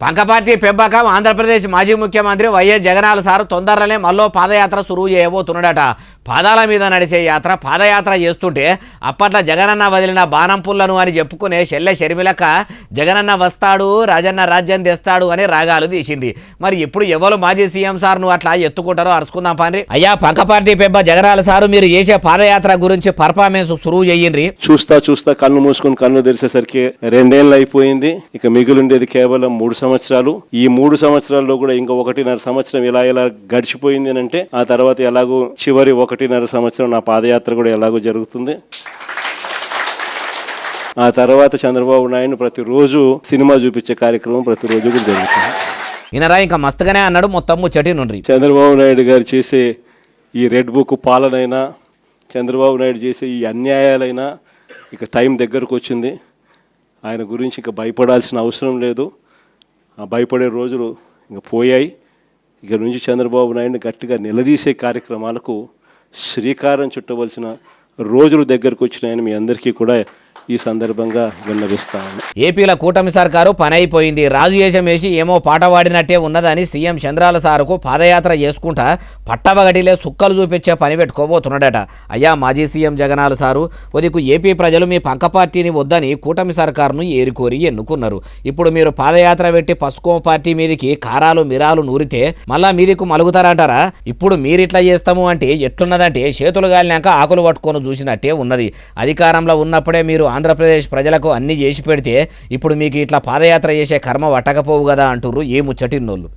పంకపాటి పెంపకం ఆంధ్రప్రదేశ్ మాజీ ముఖ్యమంత్రి వైఎస్ జగనాల్ సార్ తొందరలోనే మళ్ళీ పాదయాత్ర సురువు చేయబోతున్నాడట. పాదాల మీద నడిచే యాత్ర పాదయాత్ర చేస్తుంటే అప్పట్లో జగనన్న వదిలిన బాణం పుల్లను అని చెప్పుకునే చెల్లె షర్మిలక్క జగనన్న వస్తాడు రాజన్న రాజ్యం తెస్తాడు అని రాగాలు తీసింది. మరి ఇప్పుడు ఎవరు మాజీ సీఎం సార్ నువ్వు అట్లా ఎత్తుకుంటారో అరుచుకుందాం పండ్రి. అయ్యా పంకపాటి పెంప జగనాల్ సారు మీరు చేసే పాదయాత్ర గురించి పర్ఫార్మెన్స్ సురువు చేయండి. చూస్తా కన్ను మూసుకుని కన్ను తెరిచేసరికి 2 ఏళ్ళు అయిపోయింది. ఇక మిగిలిండేది కేవలం 3 సంవత్సరాలు. ఈ 3 సంవత్సరాల్లో కూడా ఇంకా 1.5 సంవత్సరం ఇలా గడిచిపోయింది అంటే ఆ తర్వాత ఎలాగో చివరి 1.5 సంవత్సరం నా పాదయాత్ర కూడా ఎలాగో జరుగుతుంది. ఆ తర్వాత చంద్రబాబు నాయుడు ప్రతిరోజు సినిమా చూపించే కార్యక్రమం ప్రతిరోజు కూడా జరుగుతుంది. ఈయనరా ఇంకా మస్తుగానే అన్నాడు మొత్తం ముచ్చటి నుండి. చంద్రబాబు నాయుడు గారు చేసే ఈ రెడ్ బుక్ పాలనైనా, చంద్రబాబు నాయుడు చేసే ఈ అన్యాయాలైనా ఇక టైం దగ్గరకు వచ్చింది. ఆయన గురించి ఇక భయపడాల్సిన అవసరం లేదు. ఆ భయపడే రోజులు ఇంకా పోయాయి. ఇక నుంచి చంద్రబాబు నాయుడిని గట్టిగా నిలదీసే కార్యక్రమాలకు శ్రీకారం చుట్టవలసిన రోజులు దగ్గరకు వచ్చినాయని మీ అందరికీ కూడా ఈ సందర్భంగా విన్నవిస్తాను. ఏపీల కూటమి సర్కారు పని అయిపోయింది. రాజు వేషం వేసి ఏమో పాట పాడినట్టే ఉన్నదని సీఎం చంద్రాల సారుకు పాదయాత్ర చేసుకుంటా పట్టవగటిలే సుక్కలు చూపించే పని పెట్టుకోబోతున్నాడట. అయ్యా మాజీ సీఎం జగనాల్ సారు ఉదికు ఏపీ ప్రజలు మీ పంక పార్టీని వద్దని కూటమి సర్కారును ఏరికోరి ఎన్నుకున్నారు. ఇప్పుడు మీరు పాదయాత్ర పెట్టి పసుకో పార్టీ మీదికి కారాలు మిరాలు నూరితే మళ్ళా మీదికు మలుగుతారంటారా? ఇప్పుడు మీరిట్లా చేస్తాము అంటే ఎట్లున్నదంటే చేతులు గాలినాక ఆకులు పట్టుకొని చూసినట్టే ఉన్నది. అధికారంలో ఉన్నప్పుడే మీరు ఆంధ్రప్రదేశ్ ప్రజలకు అన్ని చేసి పెడితే ఇప్పుడు మీకు ఇట్లా పాదయాత్ర చేసే కర్మ పట్టకపోవు కదా అంటుర్రు ఏ ముచ్చటిన్నోళ్ళు.